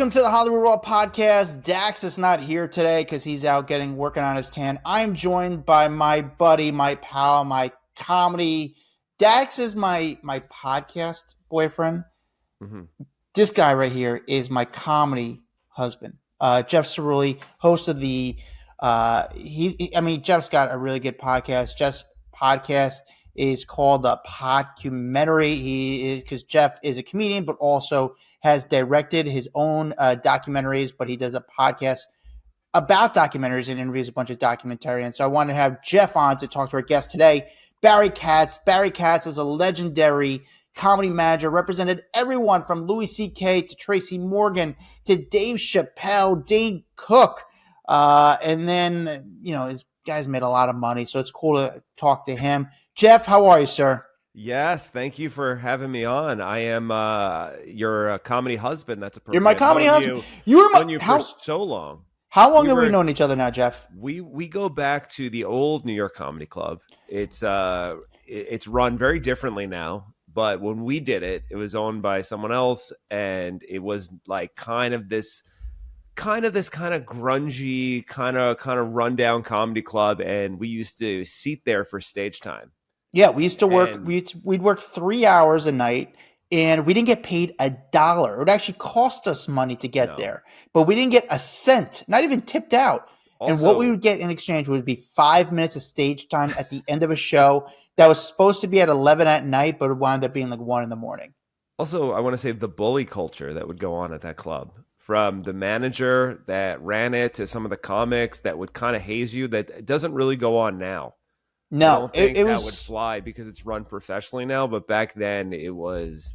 Welcome to the Hollywood Raw podcast. Dax is not here today because he's out working on his tan. I'm joined by my buddy, my pal, my comedy. Dax is my podcast boyfriend. Mm-hmm. This guy right here is my comedy husband. Jeff Cerulli, host of the. Jeff's got a really good podcast. Jeff's podcast is called the Podcumentary. Because Jeff is a comedian, but also has directed his own documentaries, but he does a podcast about documentaries and interviews a bunch of documentarians. So I wanted to have Jeff on to talk to our guest today, Barry Katz. Barry Katz is a legendary comedy manager, represented everyone from Louis C.K. to Tracy Morgan to Dave Chappelle, Dane Cook. And then, his guy's made a lot of money, so it's cool to talk to him. Jeff, how are you, sir? Yes, thank you for having me on. I am your comedy husband. That's appropriate. You're my comedy husband. Known you for so long. How long have we known each other now, Jeff? We go back to the old New York Comedy Club. It's run very differently now, but when we did it, it was owned by someone else, and it was like kind of grungy, kind of rundown comedy club, and we used to seat there for stage time. Yeah, we used to work. We'd work 3 hours a night, and we didn't get paid $1. It would actually cost us money to get there, but we didn't get a cent, not even tipped out. Also, and what we would get in exchange would be 5 minutes of stage time at the end of a show that was supposed to be at 11 at night, but it wound up being like 1 a.m. Also, I want to say the bully culture that would go on at that club, from the manager that ran it to some of the comics that would kind of haze you, that doesn't really go on now. No, I don't think that would fly because it's run professionally now. But back then it was,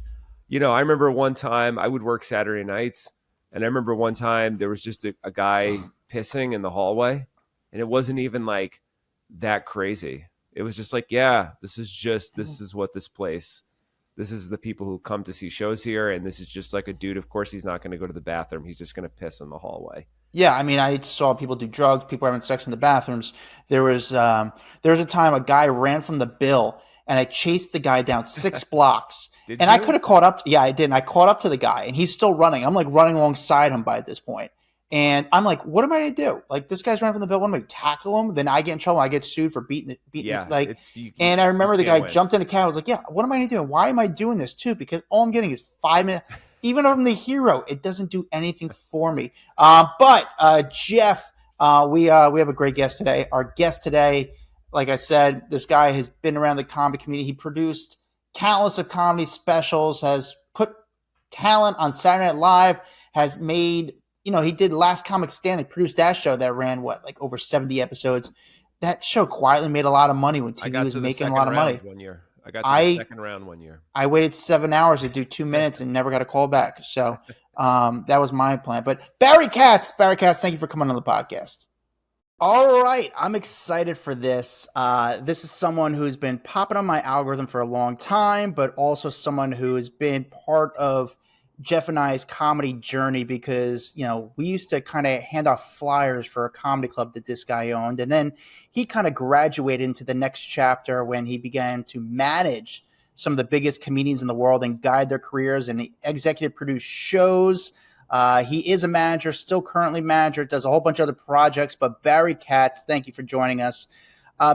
I remember one time I would work Saturday nights, and I remember one time there was just a guy pissing in the hallway, and it wasn't even like that crazy. It was just like, yeah, this is what this place, this is the people who come to see shows here. And this is just like a dude. Of course, he's not going to go to the bathroom. He's just going to piss in the hallway. Yeah, I mean, I saw people do drugs, people having sex in the bathrooms. There was a time a guy ran from the bill, and I chased the guy down 6 blocks. Did you? I could have caught up. Yeah, I did. And I caught up to the guy, and he's still running. I'm like running alongside him by this point. And I'm like, what am I going to do? Like, this guy's running from the bill. What am I going to tackle him? Then I get in trouble. I get sued for beating and I remember the guy jumped in a cab. I was like, yeah, what am I going to do? Why am I doing this too? Because all I'm getting is 5 minutes. Even if I'm the hero, it doesn't do anything for me. But Jeff, we have a great guest today. Our guest today, like I said, this guy has been around the comedy community. He produced countless of comedy specials, has put talent on Saturday Night Live, has made, he did Last Comic Standing, produced that show that ran, over 70 episodes. That show quietly made a lot of money when TV was making a lot of money. 1 year. I got to the second round 1 year. I waited 7 hours to do 2 minutes and never got a call back. So that was my plan. But Barry Katz, thank you for coming on the podcast. All right. I'm excited for this. This is someone who's been popping on my algorithm for a long time, but also someone who has been part of Jeff and I's comedy journey because, we used to kind of hand out flyers for a comedy club that this guy owned. And then he kind of graduated into the next chapter when he began to manage some of the biggest comedians in the world and guide their careers, and he executive produced shows. He is a manager, still currently manager, does a whole bunch of other projects. But Barry Katz, thank you for joining us.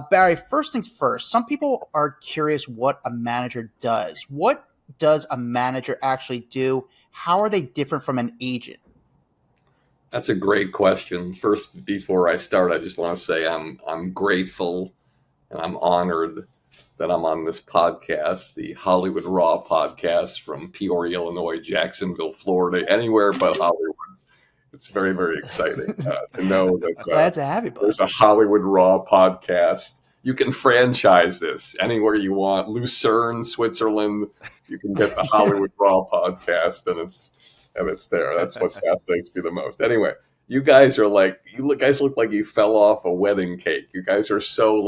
Barry, first things first, some people are curious what a manager does. What does a manager actually do? How are they different from an agent? That's a great question. First, before I start, I just want to say I'm grateful and I'm honored that I'm on this podcast, the Hollywood Raw podcast from Peoria, Illinois, Jacksonville, Florida, anywhere but Hollywood. It's very, very exciting to know that glad to have you, there's a Hollywood Raw podcast. You can franchise this anywhere you want. Lucerne, Switzerland. You can get the Hollywood Raw podcast, and it's there. That's what fascinates me the most. Anyway, you guys look like you fell off a wedding cake. You guys are so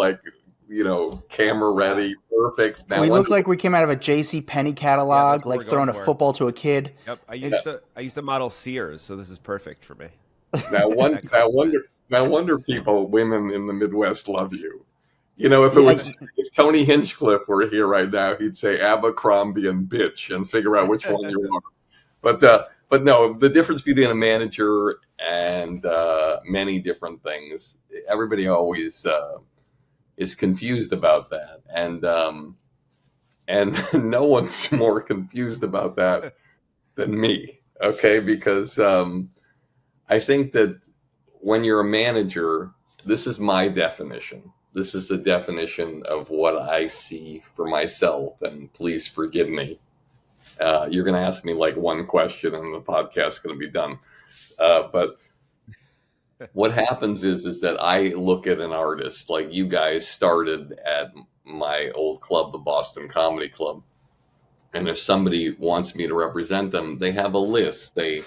camera ready, perfect. Now, we look like we came out of a J.C. Penney catalog, throwing a football to a kid. Yep, I used to model Sears, so this is perfect for me. Now wonder women in the Midwest love you. If Tony Hinchcliffe were here right now, he'd say Abercrombie and bitch and figure out which one you are. But But no, the difference between a manager and many different things, everybody always is confused about that, and no one's more confused about that than me. Okay, because I think that when you're a manager, this is my definition. This is the definition of what I see for myself, and please forgive me. You're going to ask me like one question, and the podcast's going to be done. But what happens is that I look at an artist like you guys started at my old club, the Boston Comedy Club, and if somebody wants me to represent them, they have a list. They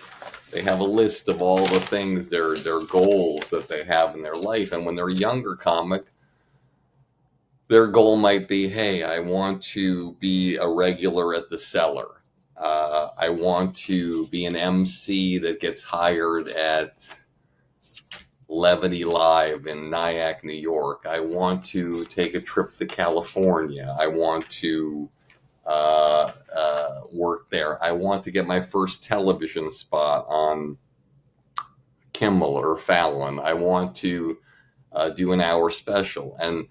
have a list of all the things, their goals that they have in their life. And when they're a younger comic, their goal might be, hey, I want to be a regular at the Cellar. I want to be an MC that gets hired at Levity Live in Nyack, New York. I want to take a trip to California. I want to work there. I want to get my first television spot on Kimmel or Fallon. I want to do an hour special, and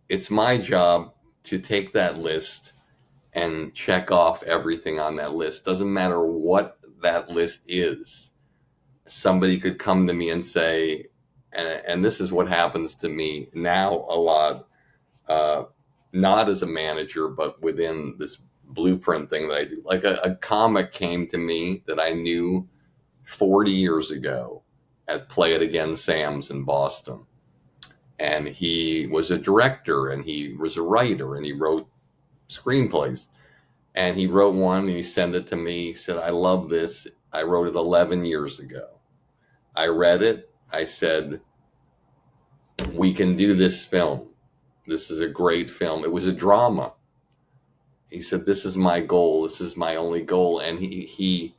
it's my job to take that list and check off everything on that list. Doesn't matter what that list is. Somebody could come to me and say, and this is what happens to me now a lot, not as a manager, but within this blueprint thing that I do. Like a comic came to me that I knew 40 years ago at Play It Again Sam's in Boston. And he was a director, and he was a writer, and he wrote screenplays. And he wrote one, and he sent it to me. He said, I love this. I wrote it 11 years ago. I read it. I said, we can do this film. This is a great film. It was a drama. He said, this is my goal. This is my only goal. And he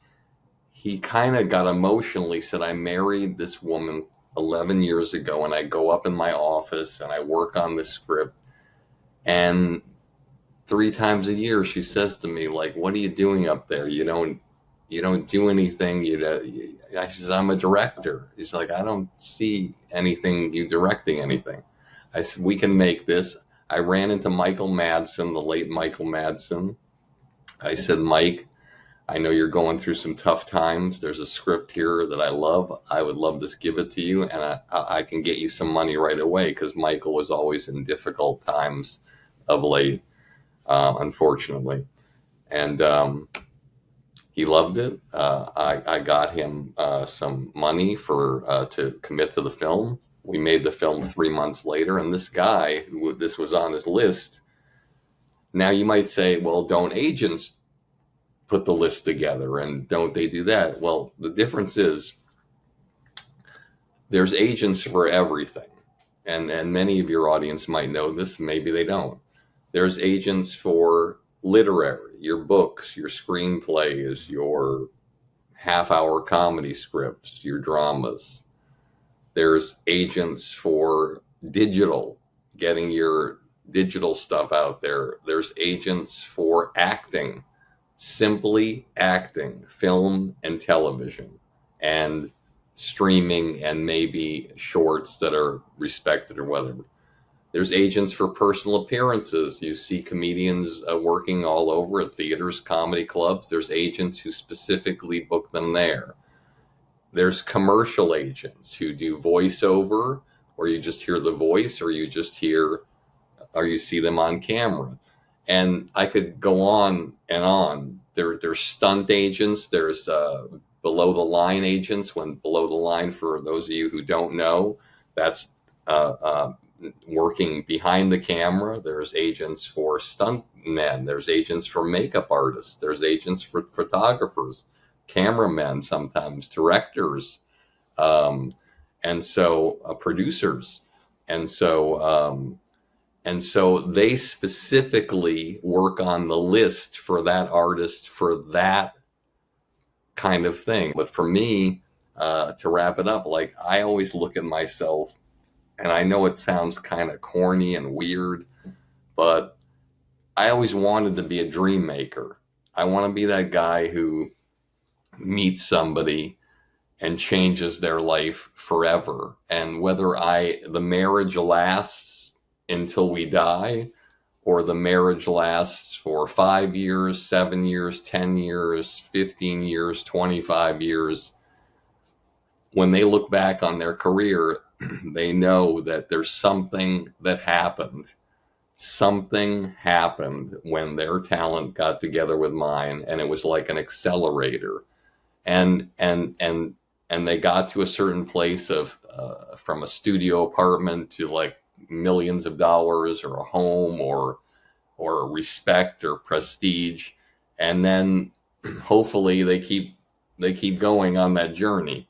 kind of got emotional. He said, I married this woman 11 years ago, and I go up in my office and I work on this script. And 3 times a year, she says to me, like, what are you doing up there? You don't do anything. She says, I'm a director. He's like, I don't see anything, you directing anything. I said, we can make this. I ran into Michael Madsen, the late Michael Madsen. I said, Mike, I know you're going through some tough times. There's a script here that I love. I would love to give it to you, and I can get you some money right away, because Michael was always in difficult times of late, unfortunately. And he loved it. I got him some money to commit to the film. We made the film 3 months later, and this guy, this was on his list. Now you might say, well, don't agents put the list together, and don't they do that? Well, the difference is there's agents for everything. And many of your audience might know this, maybe they don't. There's agents for literary, your books, your screenplays, your half-hour comedy scripts, your dramas. There's agents for digital, getting your digital stuff out there. There's agents for acting, simply acting, film and television, and streaming, and maybe shorts that are respected or whatever. There's agents for personal appearances. You see comedians working all over at theaters, comedy clubs. There's agents who specifically book them there. There's commercial agents who do voiceover, or you just hear the voice, or you see them on camera. And I could go on and on. There's stunt agents. There's below the line agents. When below the line, for those of you who don't know, that's working behind the camera. There's agents for stunt men. There's agents for makeup artists. There's agents for photographers, cameramen, sometimes directors, and so producers. And so they specifically work on the list for that artist for that kind of thing. But for me, to wrap it up, like, I always look at myself, and I know it sounds kind of corny and weird, but I always wanted to be a dream maker. I want to be that guy who meets somebody and changes their life forever. And whether the marriage lasts until we die, or the marriage lasts for 5 years, 7 years, 10 years, 15 years, 25 years, when they look back on their career, they know that there's something that happened. Something happened when their talent got together with mine, and it was like an accelerator. And they got to a certain place of from a studio apartment to like millions of dollars, or a home, or respect or prestige, and then hopefully they keep going on that journey.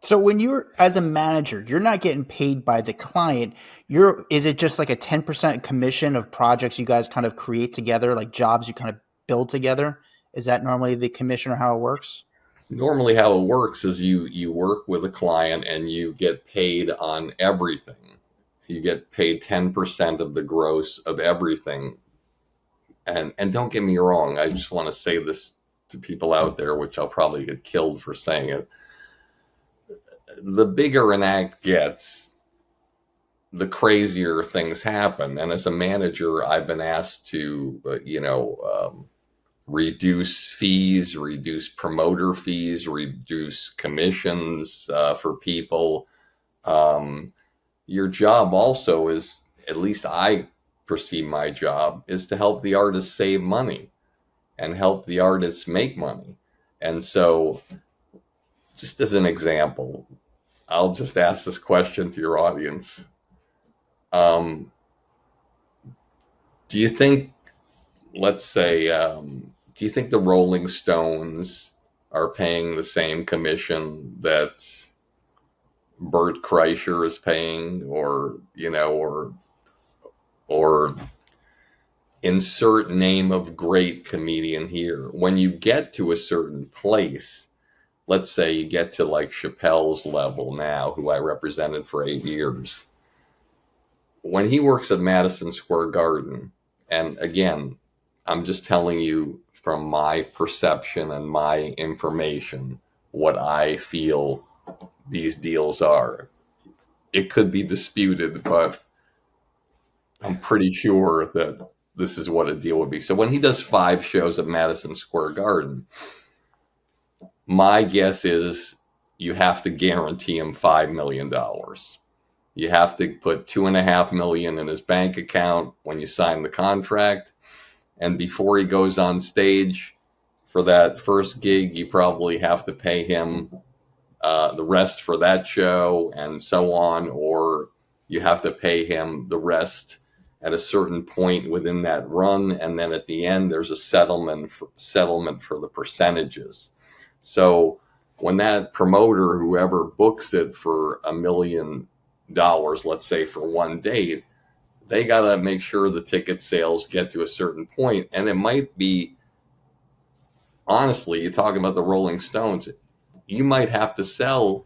So when you're as a manager, you're not getting paid by the client. Is it just like a 10% commission of projects you guys kind of create together, like jobs you kind of build together? Is that normally the commission or how it works? Normally how it works is you work with a client and you get paid on everything. You get paid 10% of the gross of everything. And don't get me wrong, I just want to say this to people out there, which I'll probably get killed for saying it. The bigger an act gets, the crazier things happen. And as a manager, I've been asked to, reduce fees, reduce promoter fees, reduce commissions for people. Your job also is, at least I perceive my job, is to help the artists save money and help the artists make money. And so, just as an example, I'll just ask this question to your audience. Do you think, let's say, do you think the Rolling Stones are paying the same commission that Bert Kreischer is paying, or insert name of great comedian here? When you get to a certain place, let's say you get to like Chappelle's level now, who I represented for 8 years. When he works at Madison Square Garden, and again, I'm just telling you from my perception and my information what I feel these deals are. It could be disputed, but I'm pretty sure that this is what a deal would be. So when he does 5 shows at Madison Square Garden, my guess is you have to guarantee him $5 million. You have to put $2.5 million in his bank account when you sign the contract. And before he goes on stage for that first gig, you probably have to pay him the rest for that show, and so on, or you have to pay him the rest at a certain point within that run, and then at the end there's a settlement for the percentages. So when that promoter, whoever books it for $1 million, let's say for one date, they got to make sure the ticket sales get to a certain point. And it might be, honestly, you're talking about the Rolling Stones, you might have to sell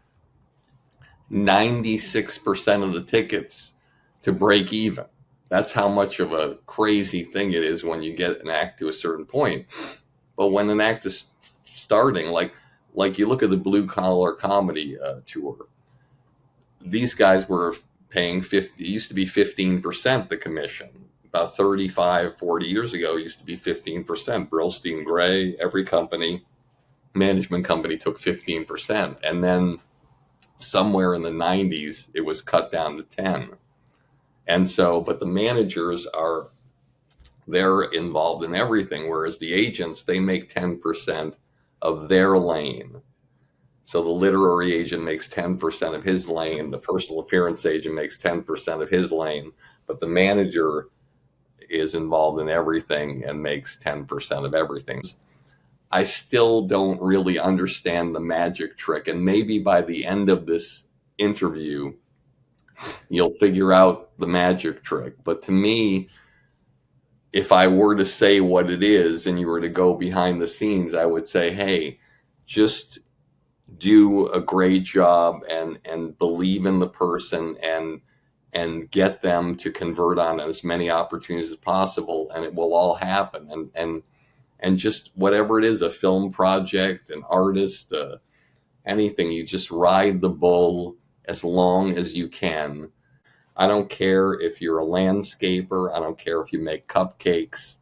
96% of the tickets to break even. That's how much of a crazy thing it is when you get an act to a certain point. But when an act is starting, like you look at the Blue Collar Comedy tour, these guys were paying it used to be 15% the commission. About 35, 40 years ago, it used to be 15%. Brillstein Gray, every management company took 15%. And then somewhere in the 90s, it was cut down to 10. And so, but the managers they're involved in everything, whereas the agents, they make 10% of their lane. So the literary agent makes 10% of his lane, the personal appearance agent makes 10% of his lane, but the manager is involved in everything and makes 10% of everything. I still don't really understand the magic trick, and maybe by the end of this interview, you'll figure out the magic trick. But to me, if I were to say what it is and you were to go behind the scenes, I would say, hey, just do a great job and believe in the person and get them to convert on as many opportunities as possible, and it will all happen. and just whatever it is, a film project, an artist, anything, you just ride the bull as long as you can. I don't care if you're a landscaper. I don't care if you make cupcakes,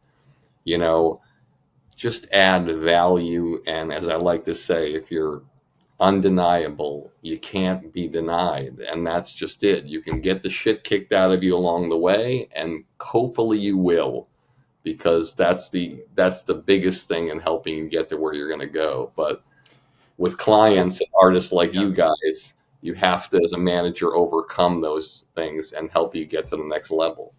you know, just add value. And as I like to say, if you're undeniable, you can't be denied. And that's just it. You can get the shit kicked out of you along the way, and hopefully you will, because that's the biggest thing in helping you get to where you're going to go. But with clients and artists like you guys, you have to, as a manager, overcome those things and help you get to the next level.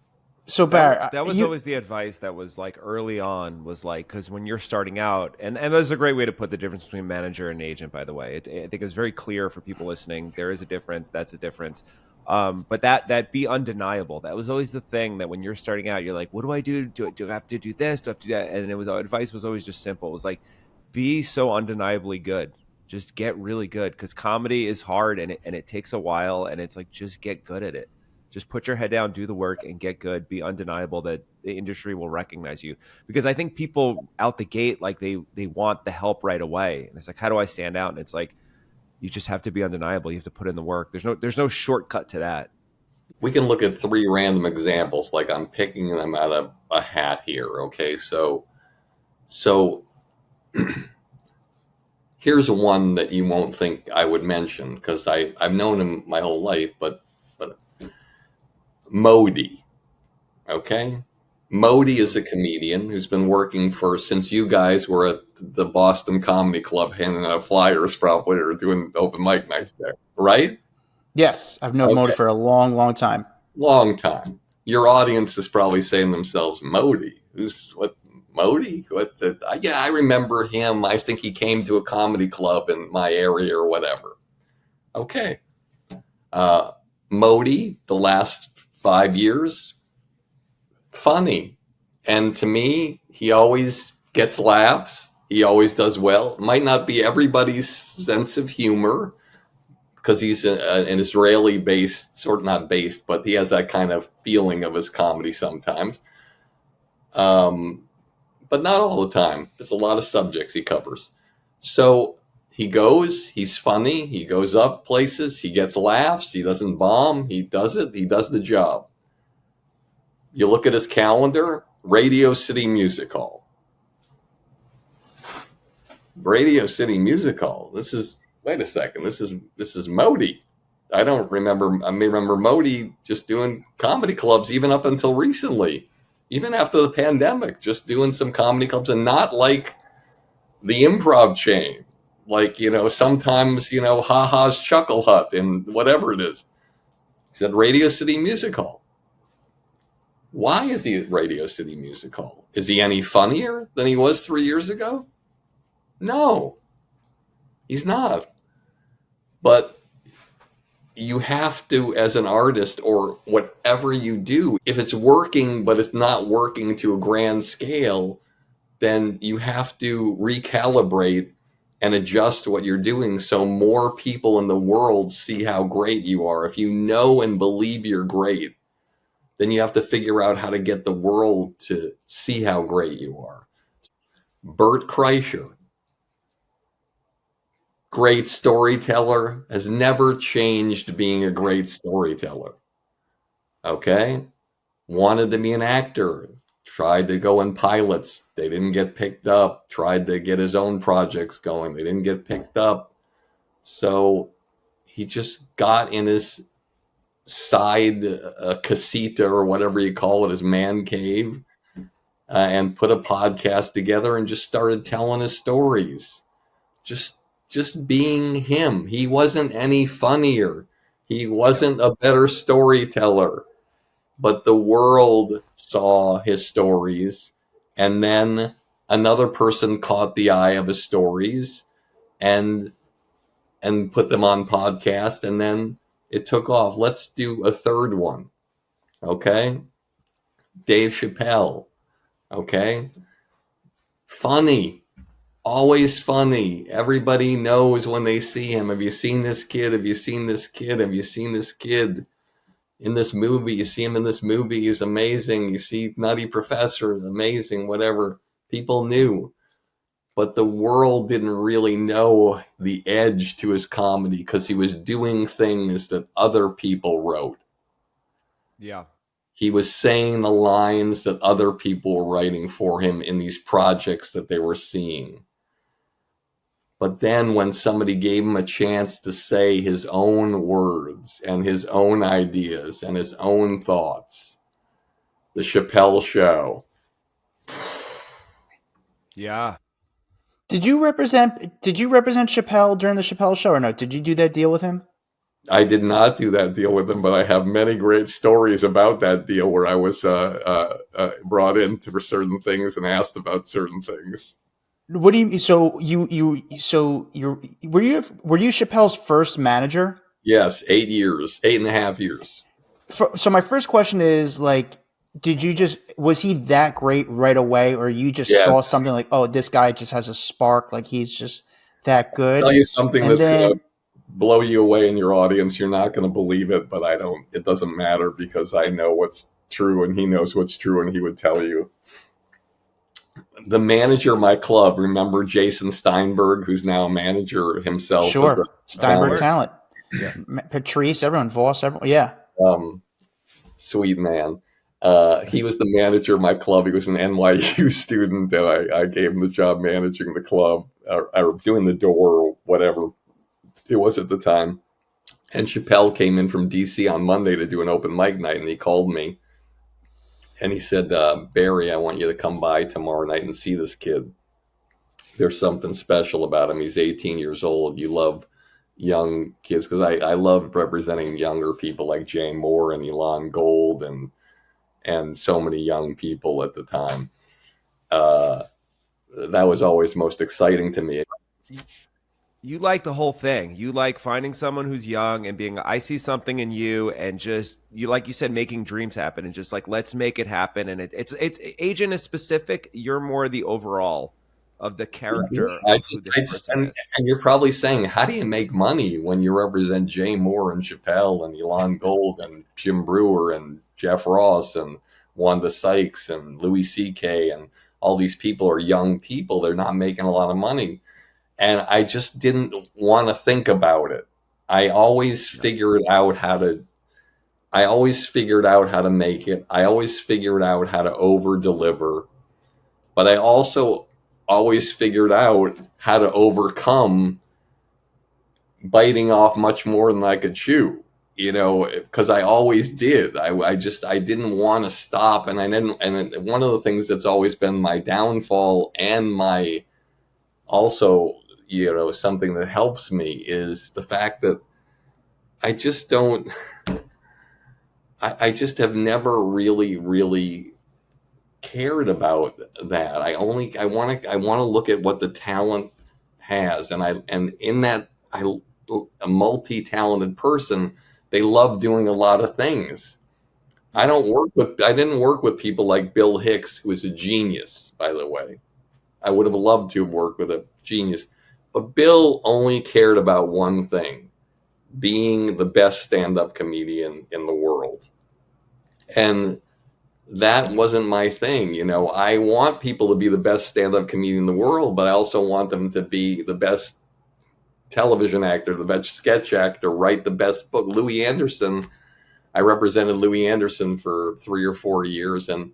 So Barry, that was always the advice that was like early on, was like, because when you're starting out, and there's a great way to put the difference between manager and agent, by the way. I think it's very clear for people listening. There is a difference. That's a difference. But that be undeniable. That was always the thing, that when you're starting out, you're like, what do I do? Do I have to do this? Do I have to do that? And advice was always just simple. It was like, be so undeniably good. Just get really good, because comedy is hard and it takes a while, and it's like, just get good at it. Just put your head down, do the work, and get good. Be undeniable, that the industry will recognize you. Because I think people out the gate, like they want the help right away. And it's like, how do I stand out? And it's like, you just have to be undeniable. You have to put in the work. There's no shortcut to that. We can look at 3 random examples, like I'm picking them out of a hat here. Okay, so here's one that you won't think I would mention, because I've known him my whole life, but Modi. Okay, Modi is a comedian who's been working since you guys were at the Boston Comedy Club handing out flyers, probably, or doing open mic nights there, right? Yes, I've known Modi for a long, long time. Long time. Your audience is probably saying to themselves, Modi? Modi? Yeah, I remember him. I think he came to a comedy club in my area or whatever. Okay. Modi, the last 5 years, funny. And to me, he always gets laughs. He always does well. Might not be everybody's sense of humor, because he's an Israeli-based, sort of not based, but he has that kind of feeling of his comedy sometimes. But not all the time. There's a lot of subjects he covers. So he's funny, he goes up places, he gets laughs, he doesn't bomb, he does the job. You look at his calendar, Radio City Music Hall. Radio City Music Hall. Wait a second, this is Modi. I remember Modi just doing comedy clubs even up until recently, even after the pandemic, just doing some comedy clubs, and not like the Improv chain, like, sometimes, Ha-Ha's Chuckle Hut and whatever it is. He's at Radio City Music Hall. Why is he at Radio City Music Hall? Is he any funnier than he was 3 years ago? No, he's not. But you have to, as an artist or whatever you do, if it's working but it's not working to a grand scale, then you have to recalibrate and adjust what you're doing so more people in the world see how great you are. If you know and believe you're great, then you have to figure out how to get the world to see how great you are. Bert Kreischer, great storyteller, has never changed being a great storyteller. Okay? Wanted to be an actor, tried to go in pilots. They didn't get picked up. Tried to get his own projects going. They didn't get picked up. So he just got in his side casita, or whatever you call it, his man cave, and put a podcast together and just started telling his stories. Just being him. He wasn't any funnier. He wasn't a better storyteller. But the world saw his stories, and then another person caught the eye of his stories and put them on podcast, and then it took off. Let's do a third one. Okay? Dave Chappelle. Okay? Funny. Always funny. Everybody knows when they see him. Have you seen this kid? Have you seen this kid? Have you seen this kid? In this movie, you see him in this movie, he's amazing. You see Nutty Professor, amazing, whatever. People knew. but the world didn't really know the edge to his comedy because he was doing things that other people wrote. Yeah. He was saying the lines that other people were writing for him in these projects that they were seeing. But then when somebody gave him a chance to say his own words and his own ideas and his own thoughts, the Chappelle Show. Yeah. Did you represent Chappelle during the Chappelle Show or no? Did you do that deal with him? I did not do that deal with him, but I have many great stories about that deal where I was brought in for certain things and asked about certain things. What do you? So were you Chappelle's first manager? Yes, 8.5 years. So my first question is like, was he that great right away, or you just saw Yes. something like, oh, this guy just has a spark, like he's just that good? I'll tell you something And that's going then to blow you away in your audience. You're not going to believe it, but it doesn't matter because I know what's true and he knows what's true and he would tell you. The manager of my club, remember Jason Steinberg, who's now a manager himself? Sure, Steinberg talent. Talent. Yeah. Patrice, everyone, Voss, everyone, yeah. Sweet man. He was the manager of my club. He was an NYU student, and I gave him the job managing the club or doing the door or whatever it was at the time. And Chappelle came in from DC on Monday to do an open mic night, and he called me. And he said, Barry, I want you to come by tomorrow night and see this kid. There's something special about him. He's 18 years old. You love young kids because I love representing younger people like Jay Moore and Elon Gold and so many young people at the time. That was always most exciting to me. You like the whole thing. You like finding someone who's young and being, I see something in you, and just, you, like you said, making dreams happen and just like, let's make it happen. And it's agent is specific. You're more the overall of the character of who this person is. And you're probably saying, how do you make money when you represent Jay Moore and Chappelle and Elon Gold and Jim Brewer and Jeff Ross and Wanda Sykes and Louis C.K. and all these people are young people. They're not making a lot of money. And I just didn't want to think about it. I always figured out how to make it. I always figured out how to over deliver. But I also always figured out how to overcome biting off much more than I could chew, because I always did. I didn't want to stop. And one of the things that's always been my downfall and my also, something that helps me is the fact that I just have never really, really cared about that. I want to look at what the talent has. And in that, a multi-talented person, they love doing a lot of things. I didn't work with people like Bill Hicks, who is a genius, by the way. I would have loved to have worked with a genius. But Bill only cared about one thing, being the best stand-up comedian in the world. And that wasn't my thing. I want people to be the best stand-up comedian in the world, but I also want them to be the best television actor, the best sketch actor, write the best book. I represented Louis Anderson for 3 or 4 years, and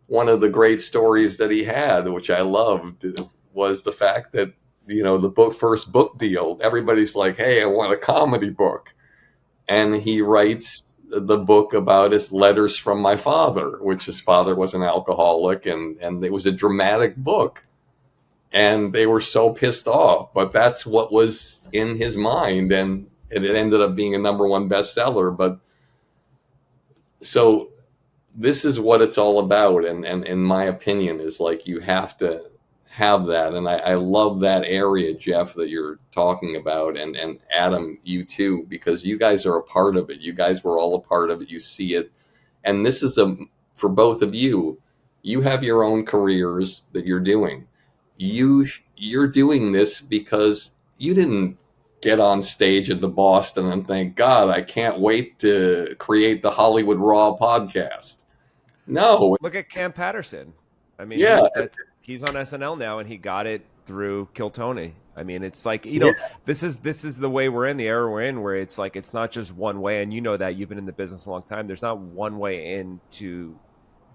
one of the great stories that he had, which I loved, was the fact that, the first book deal, everybody's like, hey, I want a comedy book. And he writes the book about his letters from my father, which his father was an alcoholic, and it was a dramatic book. And they were so pissed off, but that's what was in his mind. And it ended up being a #1 bestseller. But so this is what it's all about. And in my opinion is like, you have to have that. And I love that area, Jeff, that you're talking about. And Adam, you too, because you guys are a part of it. You guys were all a part of it. You see it. And this is for both of you, you have your own careers that you're doing. You're doing this because you didn't get on stage at the Boston and think, God, I can't wait to create the Hollywood Raw podcast. No. Look at Cam Patterson. I mean, yeah, he's on SNL now, and he got it through Kill Tony. I mean, it's like, you know, this is the way we're in, the era we're in, where it's like it's not just one way, and you know that you've been in the business a long time. There's not one way into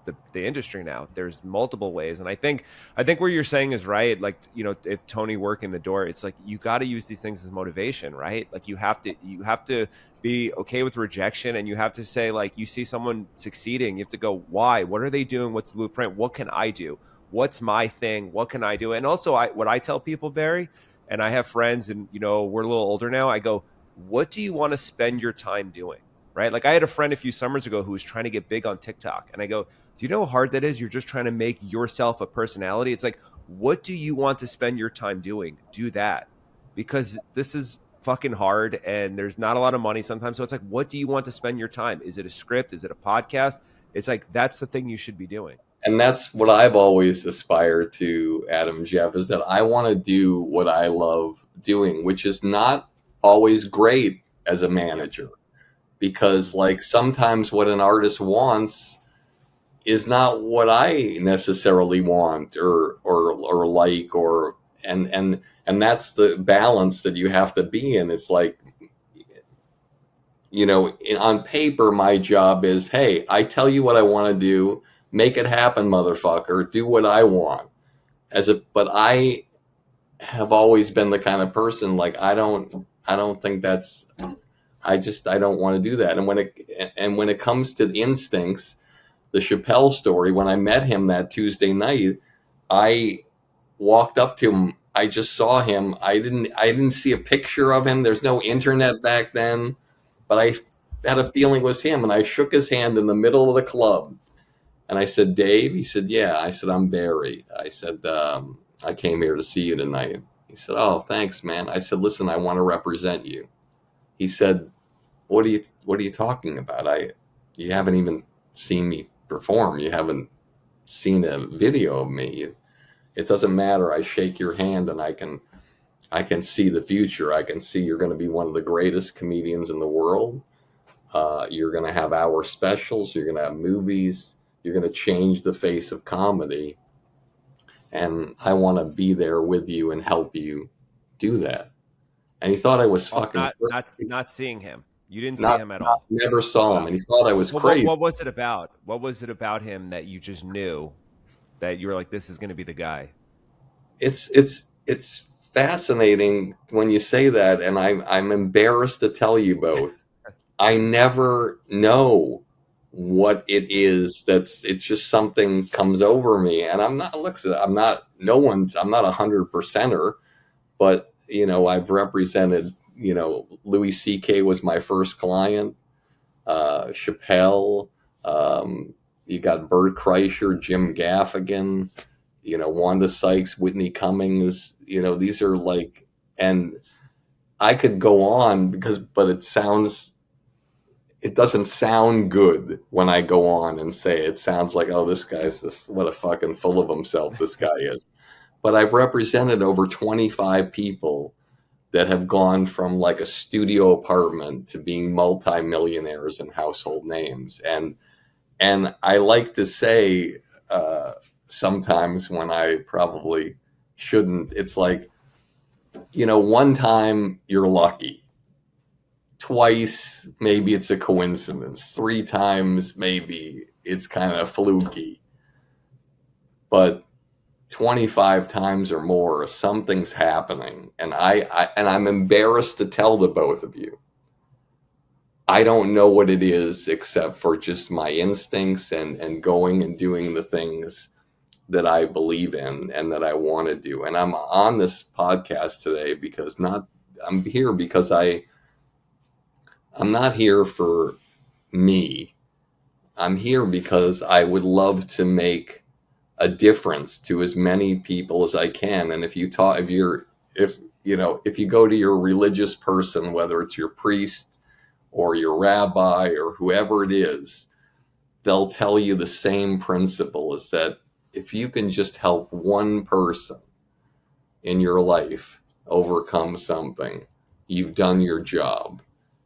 the industry now. There's multiple ways, and I think what you're saying is right. Like, you know, if Tony working the door, it's like you got to use these things as motivation, right? Like you have to be okay with rejection, and you have to say, like, you see someone succeeding, you have to go, why? What are they doing? What's the blueprint? What can I do? What's my thing? What can I do? And also, what I tell people, Barry, and I have friends, and you know, we're a little older now. I go, what do you want to spend your time doing? Right? Like I had a friend a few summers ago who was trying to get big on TikTok, and I go, do you know how hard that is? You're just trying to make yourself a personality. It's like, what do you want to spend your time doing? Do that, because this is fucking hard, and there's not a lot of money sometimes. So it's like, what do you want to spend your time? Is it a script? Is it a podcast? It's like, that's the thing you should be doing. And that's what I've always aspired to, Adam, Jeff, is that I want to do what I love doing, which is not always great as a manager, because like sometimes what an artist wants is not what I necessarily want or like, or and that's the balance that you have to be in. It's like, you know, on paper, my job is, hey, I tell you what I want to do, make it happen, motherfucker, do what I want. But I have always been the kind of person, like, I don't think that's, I don't want to do that. And when it comes to instincts, the Chappelle story, when I met him that Tuesday night, I walked up to him. I just saw him. I didn't see a picture of him. There's no internet back then, but I had a feeling it was him. And I shook his hand in the middle of the club. And I said, Dave? He said, yeah. I said, I'm Barry. I said, I came here to see you tonight. He said, oh, thanks, man. I said, listen, I want to represent you. He said, what are you talking about? You haven't even seen me perform. You haven't seen a video of me. It doesn't matter. I shake your hand and I can see the future. I can see you're going to be one of the greatest comedians in the world. You're going to have hour specials. You're going to have movies. You're going to change the face of comedy. And I want to be there with you and help you do that. And he thought I was fucking not seeing him. You didn't see him at all. Never saw him, and he thought I was crazy. What was it about? What was it about him that you just knew that you were like, this is going to be the guy? It's fascinating when you say that, and I'm embarrassed to tell you both. I never know what it is. It's just something comes over me, and I'm not 100%er, but you know, I've represented. You know, Louis C.K. was my first client. Chappelle. You got Bert Kreischer, Jim Gaffigan. You know, Wanda Sykes, Whitney Cummings. You know, these are like, and I could go on but it doesn't sound good when I go on and say it. It sounds like, oh, this guy's what a fucking full of himself this guy is. But I've represented over 25 people that have gone from like a studio apartment to being multimillionaires and household names. And I like to say sometimes when I probably shouldn't, it's like, you know, one time you're lucky. Twice, maybe it's a coincidence. 3 times, maybe it's kind of fluky. But 25 times or more, something's happening, and I'm embarrassed to tell the both of you. I don't know what it is except for just my instincts and going and doing the things that I believe in and that I want to do. And I'm on this podcast today because I'm here because I'm not here for me. I'm here because I would love to make a difference to as many people as I can. And if you go to your religious person, whether it's your priest or your rabbi or whoever it is, they'll tell you the same principle, is that if you can just help one person in your life overcome something, you've done your job.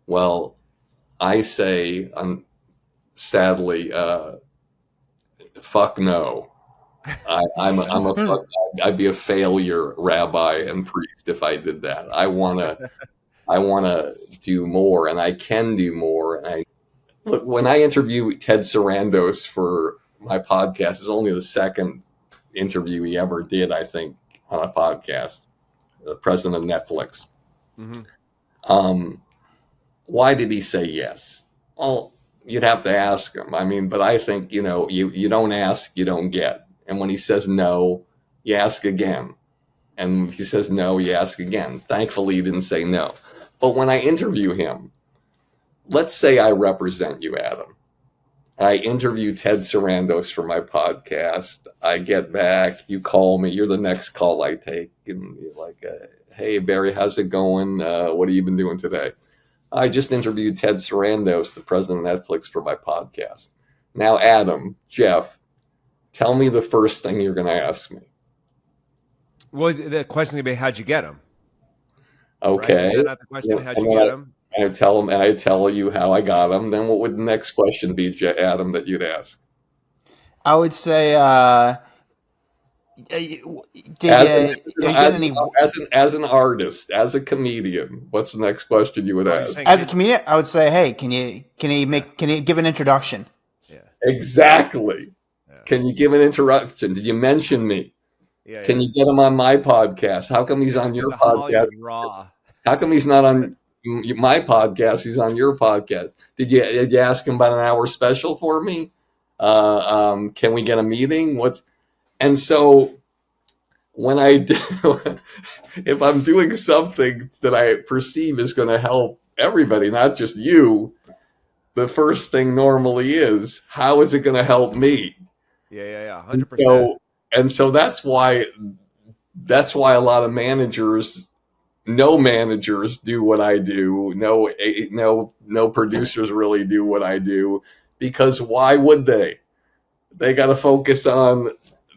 Well, I say, sadly, fuck no. I'd be a failure rabbi and priest if I did that. I wanna do more, and I can do more. And look, when I interview Ted Sarandos for my podcast, it's only the second interview he ever did, I think, on a podcast. The president of Netflix. Mm-hmm. Why did he say yes? Well, you'd have to ask him. I mean, but I think, you don't ask, you don't get. And when he says no, you ask again. And if he says no, you ask again. Thankfully, he didn't say no. But when I interview him, let's say I represent you, Adam. I interview Ted Sarandos for my podcast. I get back, you call me, you're the next call I take. And you're like, hey, Barry, how's it going? What have you been doing today? I just interviewed Ted Sarandos, the president of Netflix, for my podcast. Now, Adam, Jeff, tell me the first thing you're going to ask me. Well, the question would be, how'd you get him? Okay. Right? Is that not the question? How'd you get him? And I tell you how I got him. Then what would the next question be, Adam, that you'd ask? I would say, as an artist, as a comedian, what's the next question you would ask? As a comedian, I would say, hey, can you give an introduction? Yeah. Exactly. Yeah. Can you give an introduction? Did you mention me? Yeah, can you get him on my podcast? How come he's on your podcast? Raw. How come he's not on my podcast? He's on your podcast. Did you ask him about an hour special for me? Can we get a meeting? And so when if I'm doing something that I perceive is going to help everybody, not just you, the first thing normally is, how is it going to help me? Yeah, 100%. And so that's why a lot of no managers do what I do. No producers really do what I do, because why would they? They got to focus on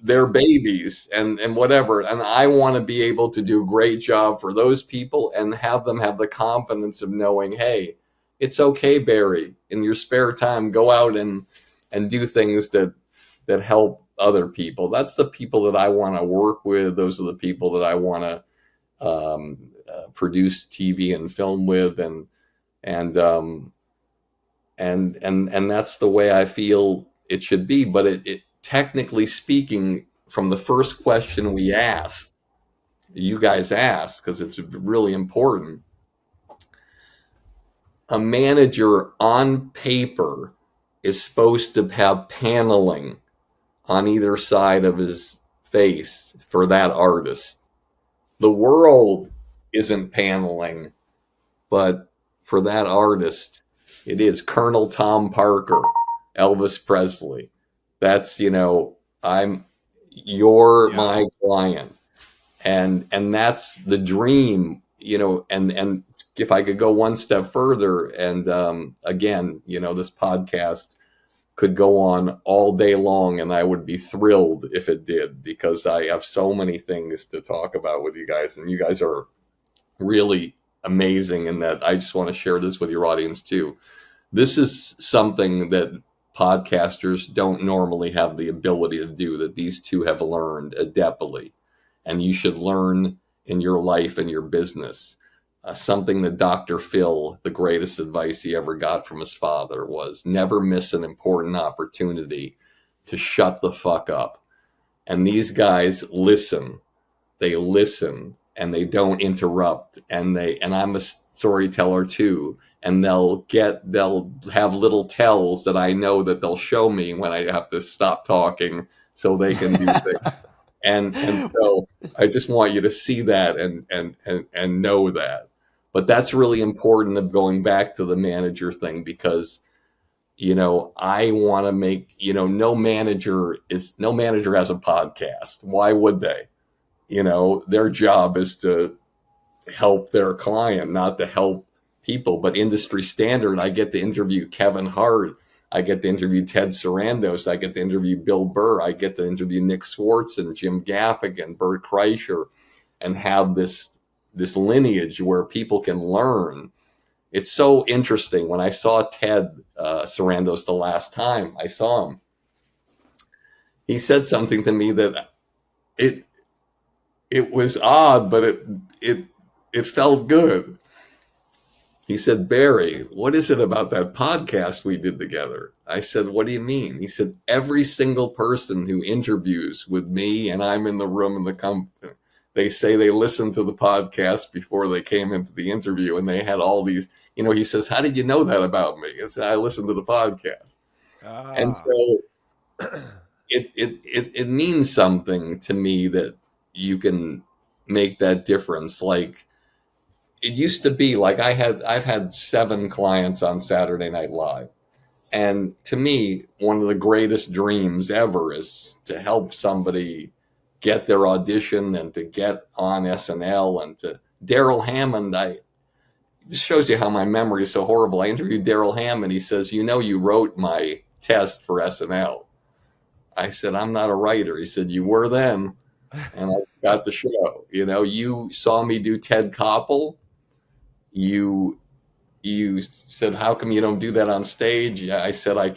their babies and whatever. And I want to be able to do a great job for those people and have them have the confidence of knowing, hey, it's okay, Barry, in your spare time, go out and do things that help other people. That's the people that I want to work with. Those are the people that I want to produce TV and film with, and that's the way I feel it should be. But it technically speaking, from the first question we asked, you guys asked, because it's really important. A manager on paper is supposed to have paneling on either side of his face for that artist. The world isn't paneling, but for that artist, it is. Colonel Tom Parker, Elvis Presley. That's, you're my client. And that's the dream, and if I could go one step further, and again, this podcast could go on all day long, and I would be thrilled if it did, because I have so many things to talk about with you guys, and you guys are really amazing in that. I just want to share this with your audience too. This is something that podcasters don't normally have the ability to do, that these two have learned adeptly, and you should learn in your life and your business. Something that Dr. Phil, the greatest advice he ever got from his father, was never miss an important opportunity to shut the fuck up. And these guys listen. They listen and they don't interrupt. And I'm a storyteller too. And they'll have little tells that I know that they'll show me when I have to stop talking so they can do things. And so I just want you to see that and know that. But that's really important, of going back to the manager thing, because, I want to make, no manager has a podcast. Why would they? Their job is to help their client, not to help people. But industry standard, I get to interview Kevin Hart. I get to interview Ted Sarandos. I get to interview Bill Burr. I get to interview Nick Swartz and Jim Gaffigan, Bert Kreischer, and have this lineage where people can learn. It's so interesting. When I saw Ted Sarandos the last time I saw him, he said something to me that it was odd, but it felt good. He said, Barry, what is it about that podcast we did together? I said, what do you mean? He said, every single person who interviews with me and I'm in the room in the company, they say they listened to the podcast before they came into the interview, and they had all these, he says, how did you know that about me? I said, I listened to the podcast. And so it means something to me that you can make that difference. Like, it used to be like I've had 7 clients on Saturday Night Live. And to me, one of the greatest dreams ever is to help somebody get their audition and to get on SNL. And to Daryl Hammond, this shows you how my memory is so horrible. I interviewed Daryl Hammond. He says, you wrote my test for SNL. I said, I'm not a writer. He said, you were then. And I got the show. You saw me do Ted Koppel. You said, how come you don't do that on stage? Yeah, I said, I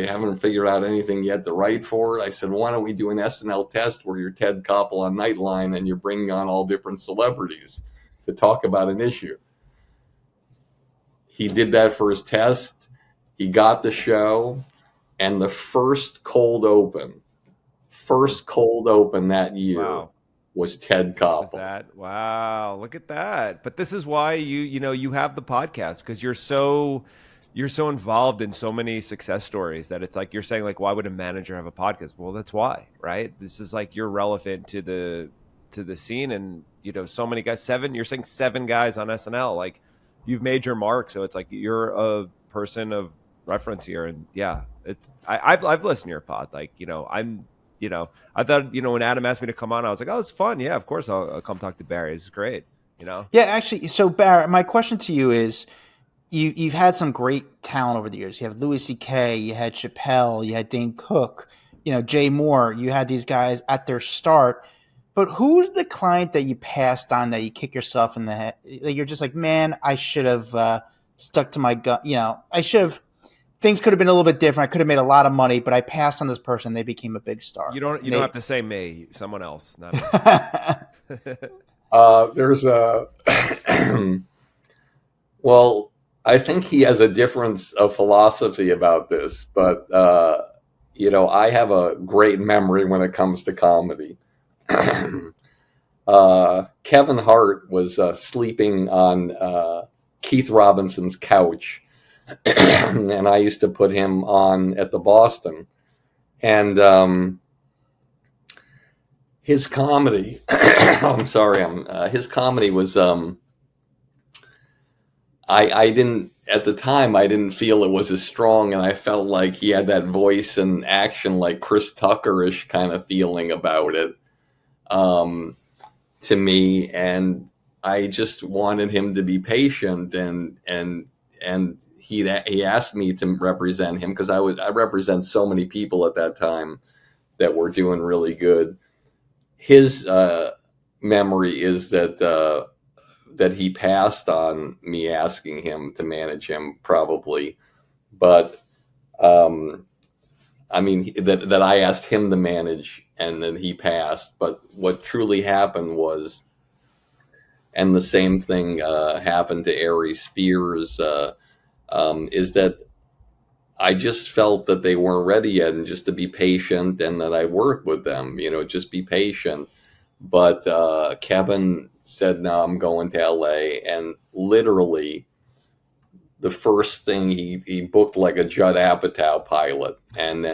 haven't figured out anything yet to write for it. I said, why don't we do an SNL test where you're Ted Koppel on Nightline and you're bringing on all different celebrities to talk about an issue. He did that for his test. He got the show, and the first cold open that year. Wow. Was Ted Koppel. Wow, look at that. But this is why you have the podcast, because you're so involved in so many success stories that it's like you're saying, like, why would a manager have a podcast? Well, that's why, right? This is like you're relevant to the scene, and so many guys, you're saying 7 guys on SNL, like you've made your mark. So it's like you're a person of reference here. And yeah, I've listened to your pod. Like, I thought, when Adam asked me to come on, I was like, oh, it's fun. Yeah, of course I'll come talk to Barry. It's great. Yeah, actually. So Barry, my question to you is, you've had some great talent over the years. You have Louis C.K., you had Chappelle, you had Dane Cook, Jay Moore. You had these guys at their start. But who's the client that you passed on that you kick yourself in the head? Like, you're just like, man, I should have stuck to my gut. I should have. Things could have been a little bit different. I could have made a lot of money, but I passed on this person. They became a big star. You don't have to say me. Someone else. Not me. There's a well, I think he has a difference of philosophy about this, but I have a great memory when it comes to comedy. Kevin Hart was sleeping on Keith Robinson's couch. And I used to put him on at the Boston, and his comedy. His comedy was. I didn't at the time. I didn't feel it was as strong, and I felt like he had that voice and action, like Chris Tucker-ish kind of feeling about it, to me, and I just wanted him to be patient and. He asked me to represent him because I represent so many people at that time that were doing really good. His memory is that he passed on me asking him to manage him, probably, but that I asked him to manage and then he passed. But what truly happened was, and the same thing happened to Ari Spears. Is that I just felt that they weren't ready yet, and just to be patient, and that I worked with them, just be patient. But Kevin said, no, I'm going to LA. And literally the first thing he booked like a Judd Apatow pilot. And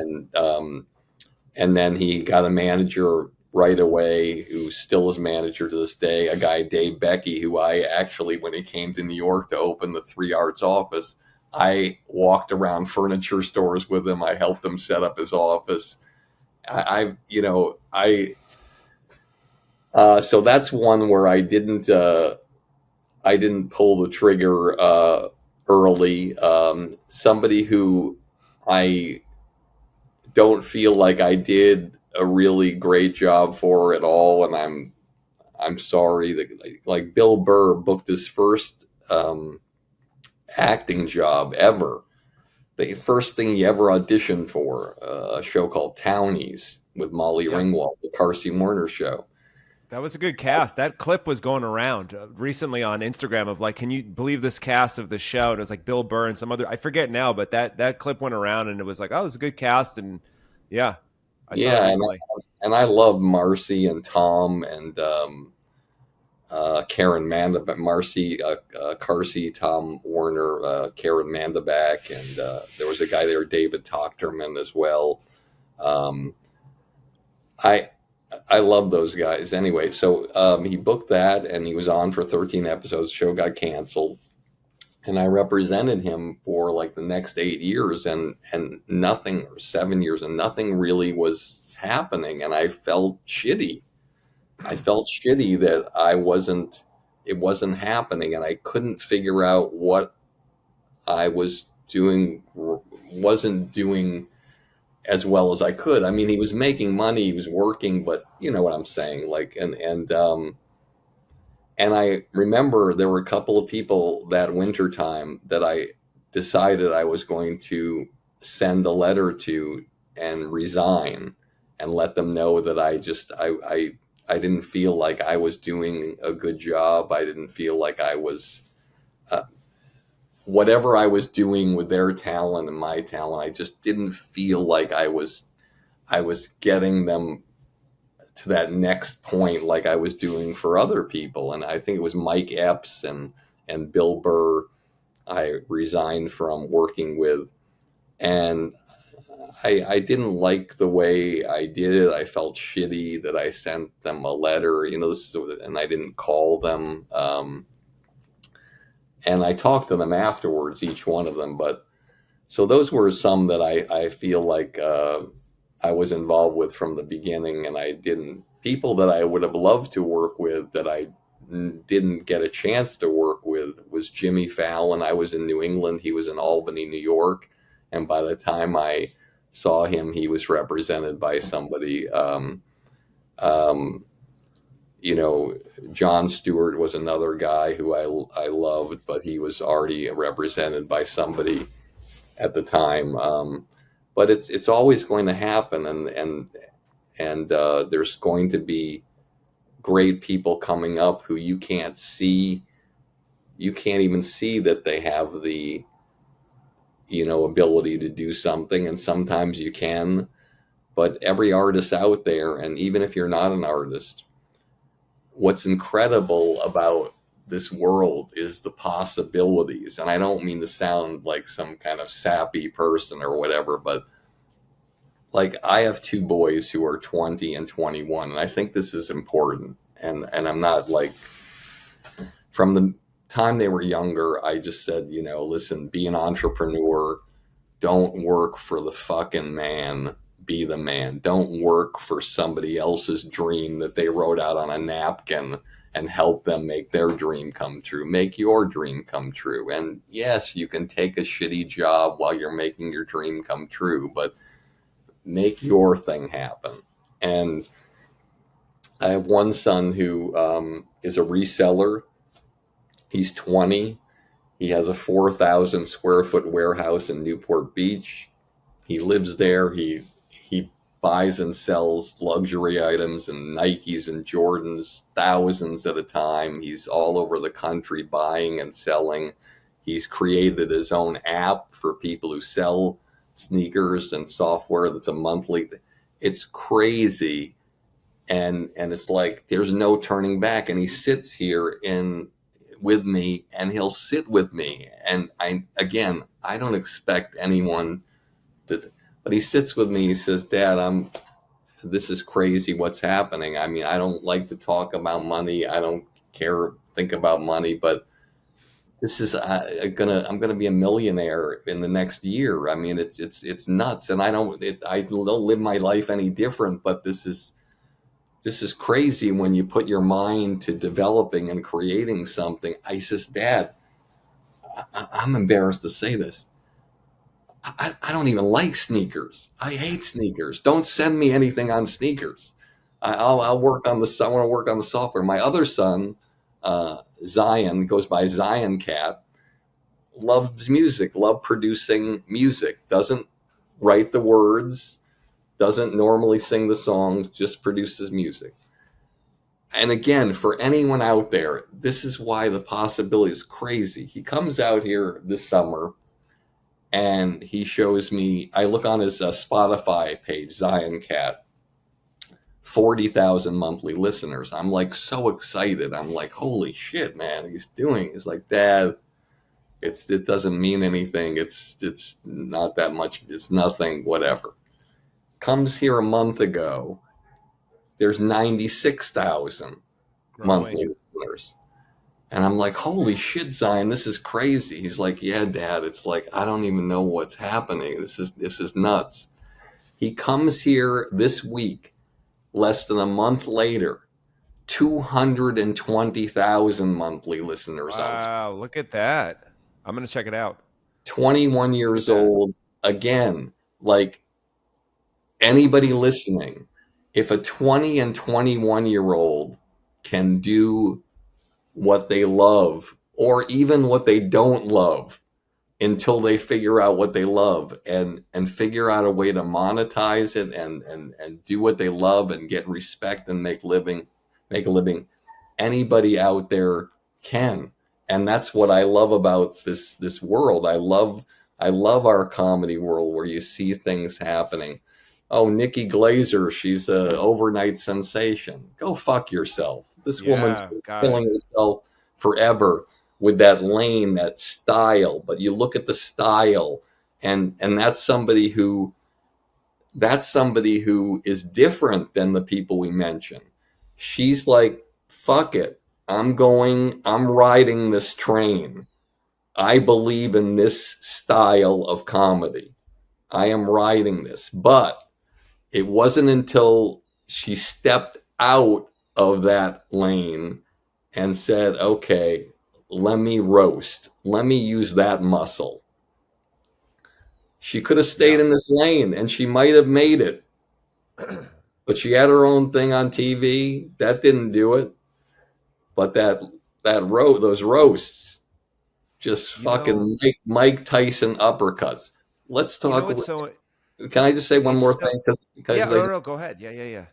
then he got a manager right away, who's still his manager to this day, a guy, Dave Becky, who I actually, when he came to New York to open the 3 Arts office, I walked around furniture stores with him. I helped him set up his office. So that's one where I didn't pull the trigger early. Somebody who I don't feel like I did a really great job for at all, and I'm sorry that, like Bill Burr booked his first acting job ever the first thing he ever auditioned for, a show called Townies with Molly Yeah. Ringwald, the Carsey Warner show. That was a good cast. That clip was going around recently on Instagram of like, can you believe this cast of the show? And it was like Bill Burr and some other, I forget now, but that clip went around and it was like, oh, it was a good cast. And yeah, I saw that Yeah, recently. and I love Marcy and Tom and Karen Mandabak, Marcy Carsey, Tom Warner, Karen Mandabak, and there was a guy there, David Tochterman, as well. I love those guys. Anyway, so he booked that, and he was on for 13 episodes. The show got canceled, and I represented him for like the next 8 years, and nothing, or 7 years, and nothing really was happening, and I felt shitty. I felt shitty that it wasn't happening, and I couldn't figure out what I was doing, wasn't doing as well as I could. I mean, he was making money, he was working, but you know what I'm saying? Like, and I remember there were a couple of people that winter time that I decided I was going to send a letter to and resign and let them know that I didn't feel like I was doing a good job. I didn't feel like I was, whatever I was doing with their talent and my talent, I just didn't feel like I was getting them to that next point like I was doing for other people. And I think it was Mike Epps and Bill Burr I resigned from working with. And I didn't like the way I did it. I felt shitty that I sent them a letter, and I didn't call them. And I talked to them afterwards, each one of them. But so those were some that I feel like I was involved with from the beginning, and I didn't. People that I would have loved to work with that I didn't get a chance to work with was Jimmy Fallon. I was in New England. He was in Albany, New York. And by the time I saw him, he was represented by somebody. Jon Stewart was another guy who I loved, but he was already represented by somebody at the time. But it's always going to happen, and there's going to be great people coming up who you can't see. You can't even see that they have the ability to do something, and sometimes you can. But every artist out there, and even if you're not an artist, what's incredible about this world is the possibilities. And I don't mean to sound like some kind of sappy person or whatever, but like I have two boys who are 20 and 21, and I think this is important. And I'm not like, from the time they were younger, I just said, listen, be an entrepreneur. Don't work for the fucking man. Be the man. Don't work for somebody else's dream that they wrote out on a napkin and help them make their dream come true. Make your dream come true. And yes, you can take a shitty job while you're making your dream come true, but make your thing happen. And I have one son who is a reseller. He's 20. He has a 4,000 square foot warehouse in Newport Beach. He lives there. He buys and sells luxury items and Nikes and Jordans, thousands at a time. He's all over the country buying and selling. He's created his own app for people who sell sneakers and software that's a monthly. It's crazy. And it's like there's no turning back. And he sits here with me, and he'll sit with me. And I don't expect anyone to, but he sits with me. He says, Dad, this is crazy what's happening. I mean, I don't like to talk about money. I don't think about money, but this is, I'm going to be a millionaire in the next year. I mean, it's nuts. And I don't live my life any different, but this is crazy when you put your mind to developing and creating something. I says, Dad, I'm embarrassed to say this. I don't even like sneakers. I hate sneakers. Don't send me anything on sneakers. I'll work on I want to work on the software. My other son, Zion, goes by Zion Cat. loves music, loved producing music, doesn't write the words, doesn't normally sing the songs, just produces music. And again, for anyone out there, this is why the possibility is crazy. He comes out here this summer and he shows me, I look on his Spotify page, Zion Cat, 40,000 monthly listeners. I'm like so excited. I'm like, holy shit, man, he's like, Dad, it doesn't mean anything. It's not that much. It's nothing, whatever. Comes here a month ago. There's 96,000 monthly listeners. And I'm like, holy shit, Zion, this is crazy. He's like, yeah, Dad, it's like, I don't even know what's happening. This is nuts. He comes here this week, less than a month later, 220,000 monthly listeners. Wow, look at that. I'm going to check it out. 21 years old. Again, like anybody listening, if a 20 and 21-year-old can do what they love or even what they don't love until they figure out what they love and figure out a way to monetize it and do what they love and get respect and make a living, anybody out there can. And that's what I love about this world. I love our comedy world where you see things happening. Oh, Nikki Glaser, she's an overnight sensation. Go fuck yourself. This woman's been killing herself forever with that lane, that style. But you look at the style, and that's somebody who is different than the people we mention. She's like, fuck it. I'm riding this train. I believe in this style of comedy. I am riding this. But it wasn't until she stepped out of that lane and said, okay, let me roast. Let me use that muscle. She could have stayed in this lane and she might have made it. But she had her own thing on TV. That didn't do it. But those roasts, just fucking Mike Tyson uppercuts. Let's talk. Can I just say one more thing? No, go ahead. Yeah.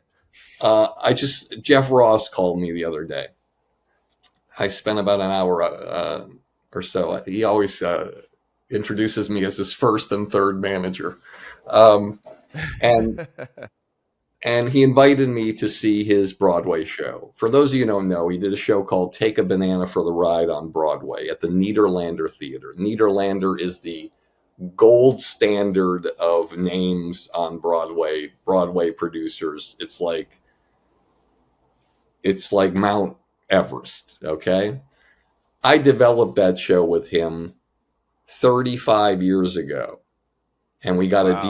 Jeff Ross called me the other day. I spent about an hour or so. He always introduces me as his first and third manager. And he invited me to see his Broadway show. For those of you who don't know, he did a show called Take a Banana for the Ride on Broadway at the Nederlander Theater. Nederlander is the gold standard of names on Broadway producers. It's like Mount Everest. Okay. I developed that show with him 35 years ago. And we got a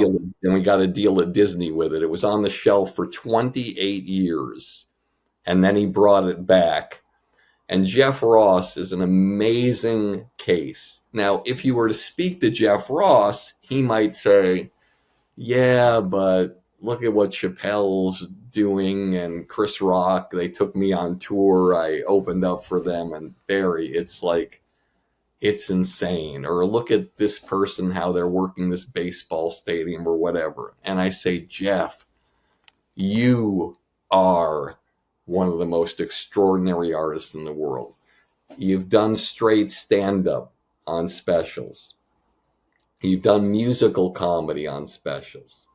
deal at Disney with it. It was on the shelf for 28 years. And then he brought it back. And Jeff Ross is an amazing case. Now, if you were to speak to Jeff Ross, he might say, yeah, but look at what Chappelle's doing and Chris Rock. They took me on tour. I opened up for them. And Barry, it's like, it's insane. Or look at this person, how they're working this baseball stadium or whatever. And I say, Jeff, you are one of the most extraordinary artists in the world. You've done straight stand-up on specials. You've done musical comedy on specials.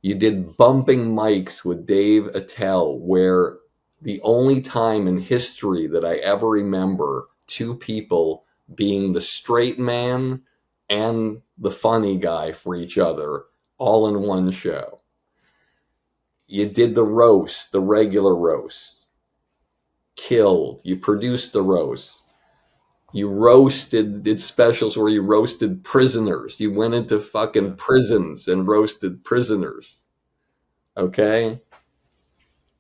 You did bumping mics with Dave Chappelle, where the only time in history that I ever remember two people being the straight man and the funny guy for each other all in one show. You did the roast, the regular roast. Killed. You produced the roast. You did specials where you roasted prisoners. You went into fucking prisons and roasted prisoners. Okay?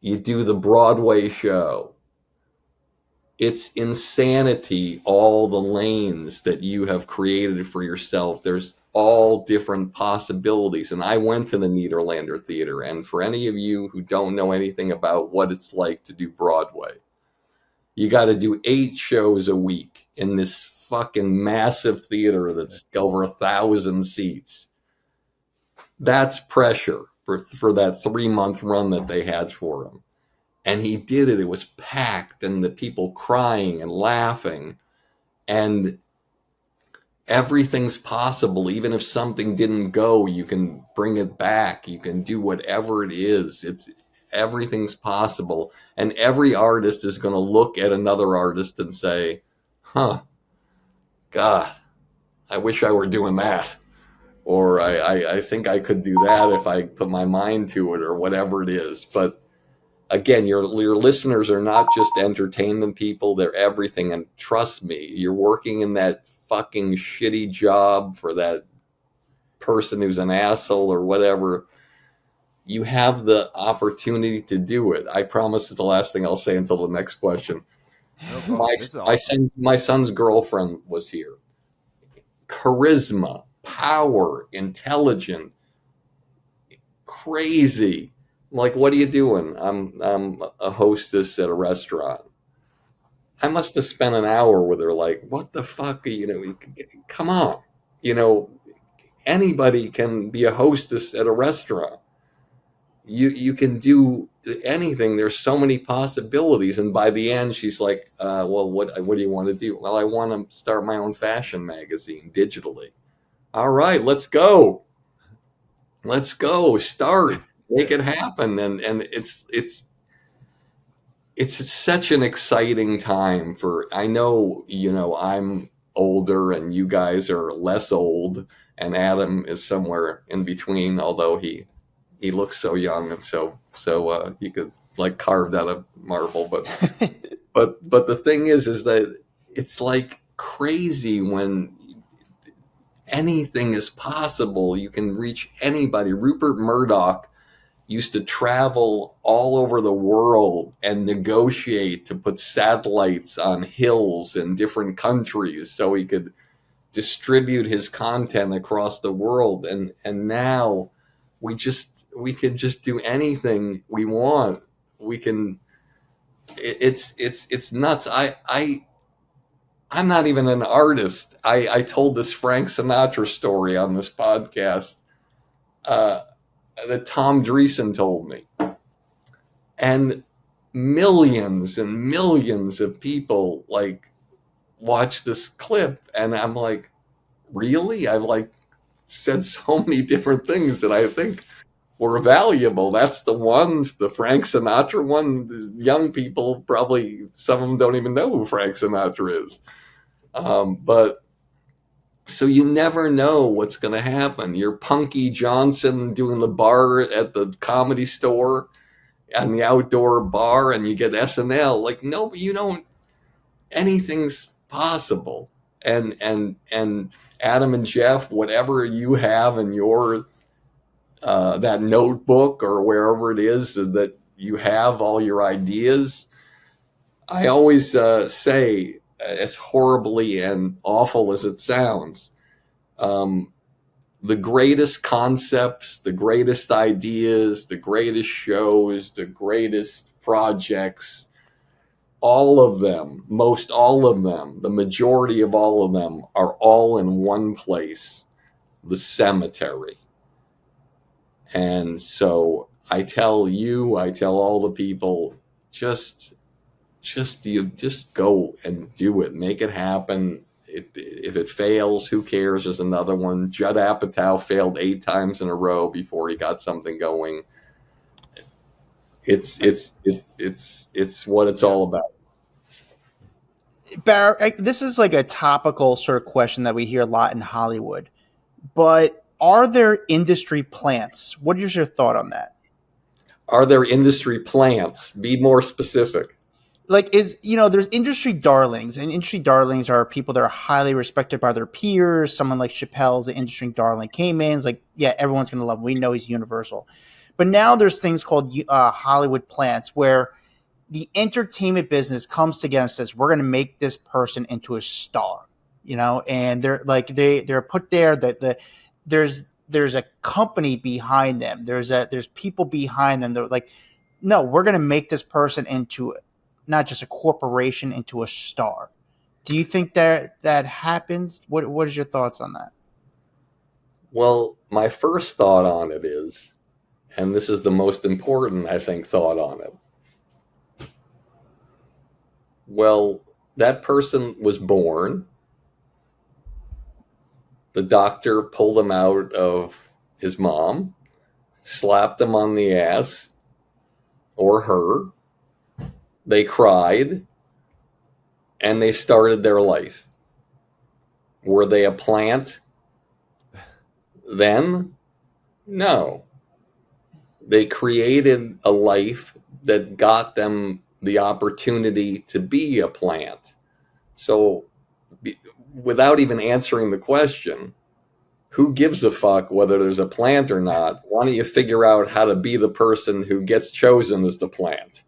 You do the Broadway show. It's insanity, all the lanes that you have created for yourself. There's all different possibilities. And I went to the Nederlander Theater. And for any of you who don't know anything about what it's like to do Broadway, you got to do 8 shows a week in this fucking massive theater that's over 1,000 seats. That's pressure for that 3-month run that they had for him. And he did it. It was packed, and the people crying and laughing. And everything's possible. Even if something didn't go, you can bring it back. You can do whatever it is. Everything's possible. And every artist is going to look at another artist and say, huh, God, I wish I were doing that. Or I think I could do that if I put my mind to it, or whatever it is. But again, your listeners are not just entertainment people, they're everything. And trust me, you're working in that fucking shitty job for that person who's an asshole or whatever. You have the opportunity to do it. I promise it's the last thing I'll say until the next question. My son's girlfriend was here. Charisma, power, intelligent, crazy. Like, what are you doing? I'm a hostess at a restaurant. I must have spent an hour with her. Like, what the fuck? Come on. Anybody can be a hostess at a restaurant. You can do anything. There's so many possibilities. And by the end, she's like, well, what do you want to do? Well, I want to start my own fashion magazine digitally. All right, let's go. Let's go. Start. Make it happen. And it's such an exciting time I know, I'm older and you guys are less old, and Adam is somewhere in between, although he looks so young and so you could like carved out of marble. But but the thing is that it's like crazy when anything is possible. You can reach anybody. Rupert Murdoch used to travel all over the world and negotiate to put satellites on hills in different countries so he could distribute his content across the world. And now we can just do anything we want. We can. It's nuts. I'm not even an artist. I told this Frank Sinatra story on this podcast that Tom Dreesen told me. And millions and millions of people like watch this clip, and I'm like, really? I've like said so many different things that I think were valuable. That's the one, the Frank Sinatra one. The young people, probably some of them don't even know who Frank Sinatra is. But so you never know what's going to happen. You're Punky Johnson doing the bar at the Comedy Store and the outdoor bar, and you get SNL. Like, no, you don't. Anything's possible. And Adam and Jeff, whatever you have in your that notebook or wherever it is that you have all your ideas. I always say, as horribly and awful as it sounds, the greatest concepts, the greatest ideas, the greatest shows, the greatest projects, all of them, most all of them, the majority of all of them are all in one place, the cemetery. And so I tell all the people, just go and do it. Make it happen. If it fails, who cares? There's another one. Judd Apatow failed 8 times in a row before he got something going. It's what it's all about. Barry, this is like a topical sort of question that we hear a lot in Hollywood, but are there industry plants? What is your thought on that? Are there industry plants? Be more specific. Like, there's industry darlings, and industry darlings are people that are highly respected by their peers. Someone like Chappelle's the industry darling came in. It's like, yeah, everyone's going to love him. We know he's universal. But now there's things called Hollywood plants, where the entertainment business comes together and says, we're going to make this person into a star, and they're like, they're put there that there's a company behind them. There's people behind them. They're like, no, we're going to make this person into not just a corporation, into a star. Do you think that happens? What is your thoughts on that? Well, my first thought on it is, and this is the most important, I think, thought on it. Well, that person was born. The doctor pulled him out of his mom, slapped him on the ass, or her. They cried, and they started their life. Were they a plant then? No. They created a life that got them the opportunity to be a plant. So, without even answering the question, who gives a fuck whether there's a plant or not? Why don't you figure out how to be the person who gets chosen as the plant?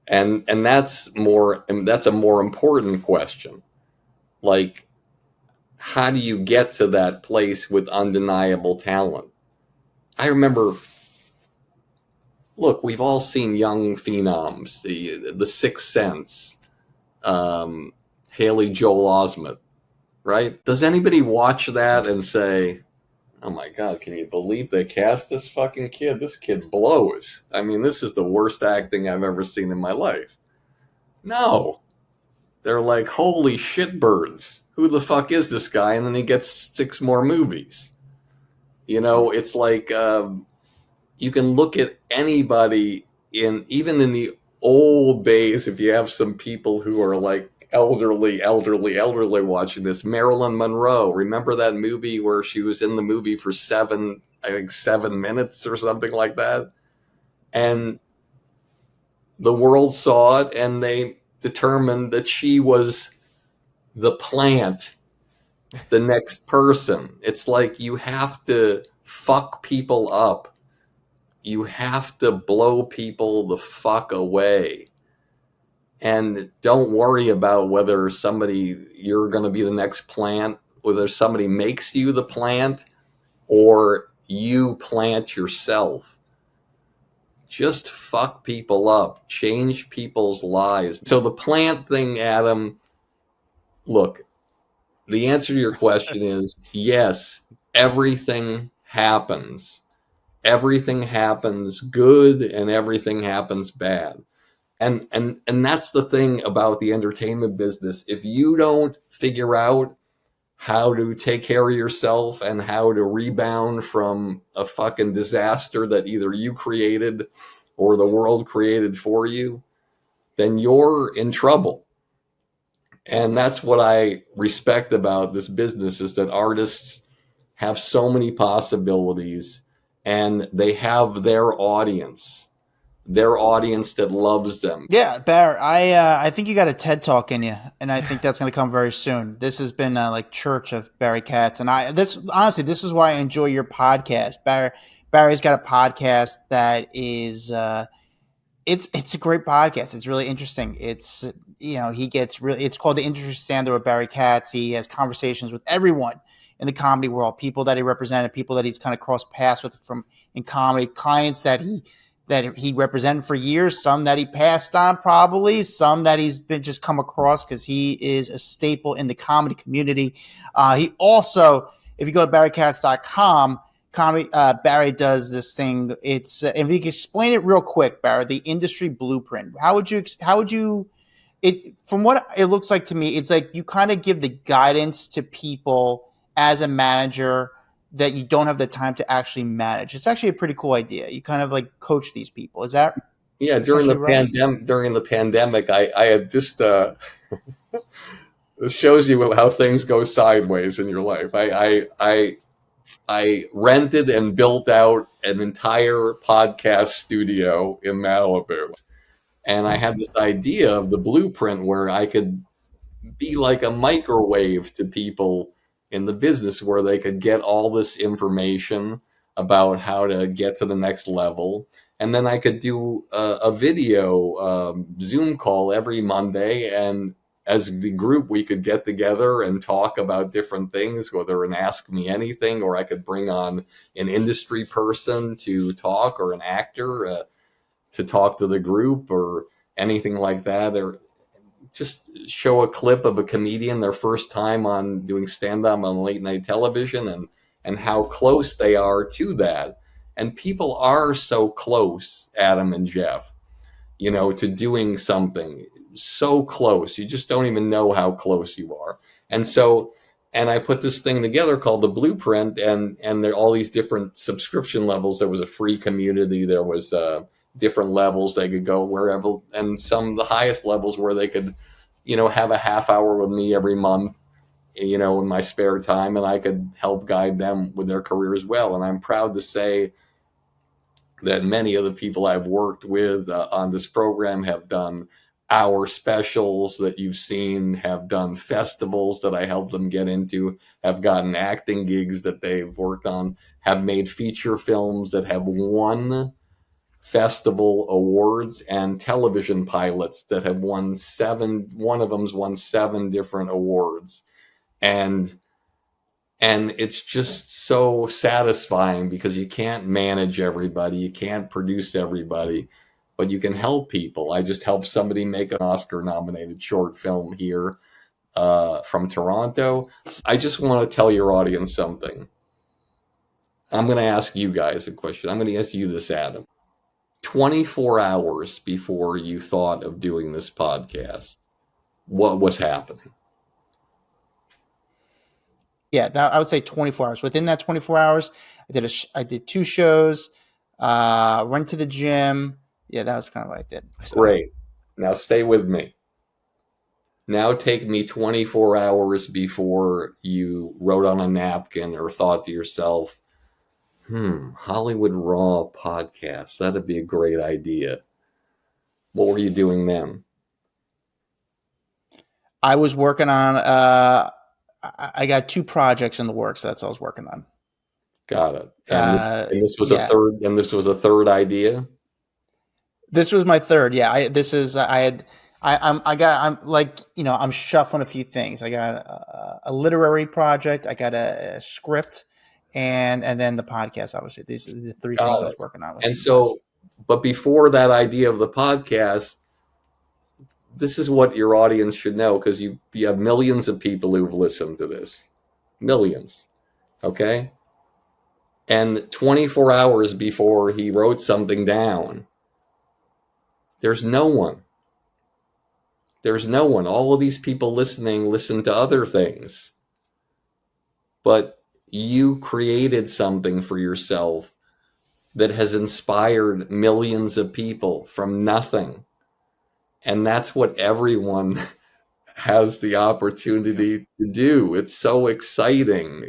And that's a more important question. Like, how do you get to that place with undeniable talent? I remember, look, we've all seen young phenoms, the Sixth Sense, Haley Joel Osment, right? Does anybody watch that and say, oh my God, can you believe they cast this fucking kid? This kid blows. I mean, this is the worst acting I've ever seen in my life. No. They're like, holy shitbirds. Who the fuck is this guy? And then he gets 6 more movies. You know, it's like you can look at anybody even in the old days, if you have some people who are like elderly watching this. Marilyn Monroe, remember that movie where she was in the movie for 7 minutes or something like that? And the world saw it and they determined that she was the plant, the next person. It's like you have to fuck people up. You have to blow people the fuck away. And don't worry about whether you're going to be the next plant, whether somebody makes you the plant or you plant yourself. Just fuck people up, change people's lives. So the plant thing, Adam, look, the answer to your question is yes, everything happens. Everything happens good and everything happens bad. And that's the thing about the entertainment business. If you don't figure out how to take care of yourself and how to rebound from a fucking disaster that either you created or the world created for you, then you're in trouble. And that's what I respect about this business, is that artists have so many possibilities and they have their audience that loves them. Yeah, Barry, I think you got a TED Talk in you, and I think that's going to come very soon. This has been like Church of Barry Katz, and this is why I enjoy your podcast. Barry's got a podcast that is it's a great podcast. It's really interesting. It's it's called The Industry Standard with Barry Katz. He has conversations with everyone in the comedy world, people that he represented, people that he's kind of crossed paths with from in comedy, clients that he represented for years, some that he passed on probably, some that he's been just come across because he is a staple in the comedy community. He also, if you go to barrykatz.com, Barry does this thing. It's if you can explain it real quick, Barry, the industry blueprint. How would you it, from what it looks like to me, it's like you kind of give the guidance to people as a manager that you don't have the time to actually manage. It's actually a pretty cool idea. You kind of like coach these people. Is that? Yeah. During the pandemic, I had just, this shows you how things go sideways in your life. I rented and built out an entire podcast studio in Malibu. And I had this idea of the blueprint where I could be like a microwave to people in the business, where they could get all this information about how to get to the next level. And then I could do a video Zoom call every Monday. And as the group, we could get together and talk about different things, whether an Ask Me Anything, or I could bring on an industry person to talk, or an actor to talk to the group, or anything like that, or just show a clip of a comedian their first time on doing stand-up on late night television, and how close they are to that. And people are so close, Adam and Jeff, to doing something so close. You just don't even know how close you are. And I put this thing together called the Blueprint, and there are all these different subscription levels. There was a free community. There was different levels they could go wherever, and some of the highest levels where they could, have a half hour with me every month, in my spare time, and I could help guide them with their career as well. And I'm proud to say that many of the people I've worked with on this program have done hour specials that you've seen, have done festivals that I helped them get into, have gotten acting gigs that they've worked on, have made feature films that have won festival awards, and television pilots that have won 7. One of them's won 7 different awards. And it's just so satisfying because you can't manage everybody. You can't produce everybody, but you can help people. I just helped somebody make an Oscar-nominated short film here from Toronto. I just want to tell your audience something. I'm going to ask you guys a question. I'm going to ask you this, Adam. 24 hours before you thought of doing this podcast, what was happening? Yeah, I would say 24 hours. Within that 24 hours, I did 2 shows, went to the gym. Yeah, that was kind of what I did. So. Great. Now stay with me. Now take me 24 hours before you wrote on a napkin or thought to yourself, Hollywood Raw podcast. That'd be a great idea. What were you doing then? I was working on, I got 2 projects in the works. That's what I was working on. Got it. And this was a third. And this was a third idea. This was my third. Yeah. I'm shuffling a few things. I got a literary project. I got a script, and then the podcast. Obviously, these are the 3 things I was working on. And so, but before that idea of the podcast, this is what your audience should know, because you have millions of people who've listened to this, millions. Okay. And 24 hours before he wrote something down, there's no one. There's no one. All of these people listening listen to other things. But you created something for yourself that has inspired millions of people from nothing. And that's what everyone has the opportunity to do. It's so exciting.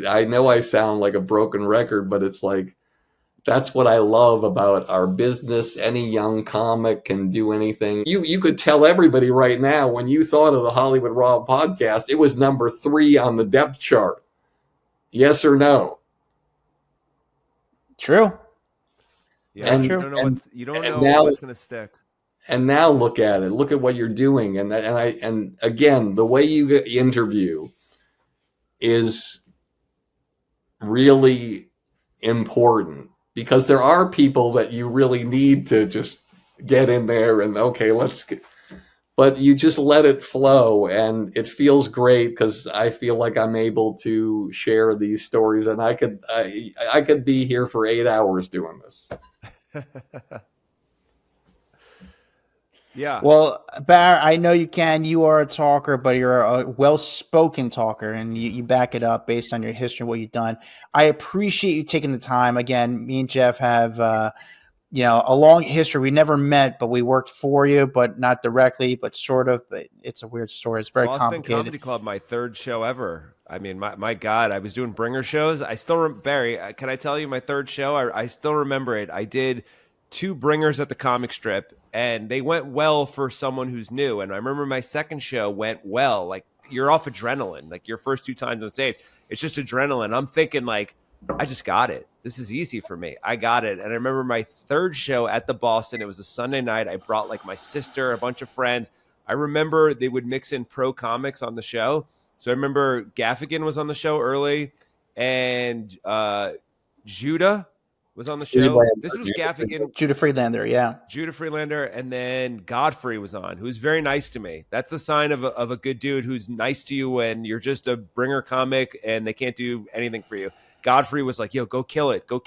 I know I sound like a broken record, but it's like, that's what I love about our business. Any young comic can do anything. You could tell everybody right now, when you thought of the Hollywood Raw podcast, it was number 3 on the depth chart. Yes or no? True. Yeah, you don't know what's going to stick. And now look at it. Look at what you're doing. And again, the way you interview is really important, because there are people that you really need to just get in there and, okay, but you just let it flow, and it feels great, because I feel like I'm able to share these stories, and I could be here for 8 hours doing this. Yeah. Well, Barry, I know you can. You are a talker, but you're a well-spoken talker, and you back it up based on your history and what you've done. I appreciate you taking the time. Again, me and Jeff have, a long history. We never met, but we worked for you, but not directly, but sort of. But it's a weird story. It's very Boston complicated. Comedy Club, my 3rd show ever. I mean, my God, I was doing bringer shows. I still, Barry, can I tell you my 3rd show? I still remember it. I did 2 bringers at the comic strip, and they went well for someone who's new. And I remember my 2nd show went well. Like, you're off adrenaline. Like, your first 2 times on stage, it's just adrenaline. I'm thinking, like, I just got it. This is easy for me. I got it. And I remember my 3rd show at the Boston. It was a Sunday night. I brought, like, my sister, a bunch of friends. I remember they would mix in pro comics on the show. So I remember Gaffigan was on the show early, and Judah was on the show. Friedlander, This was Judah Gaffigan, Judah Friedlander, yeah. Judah Friedlander, and then Godfrey was on, who's very nice to me. That's the sign of a good dude who's nice to you when you're just a bringer comic and they can't do anything for you. Godfrey was like, yo, go kill it, go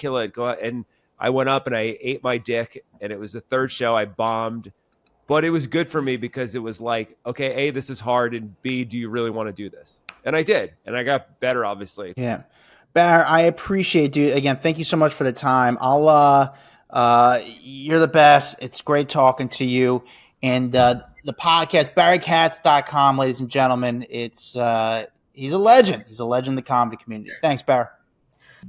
out. And I went up and I ate my dick, and it was the third show. I bombed. But it was good for me because it was like, okay, A, this is hard, and B, do you really want to do this? And I did, and I got better, obviously. Yeah. Bar, I appreciate you. Again, thank you so much for the time. You're the best. It's great talking to you. And the podcast, BarryKatz.com, ladies and gentlemen. He's a legend. He's a legend in the comedy community. Thanks, Bar.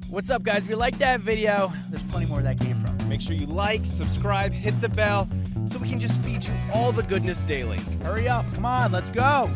What's up, guys? If you like that video, there's plenty more where that came from. Make sure you like, subscribe, hit the bell so we can just feed you all the goodness daily. Hurry up. Come on, let's go.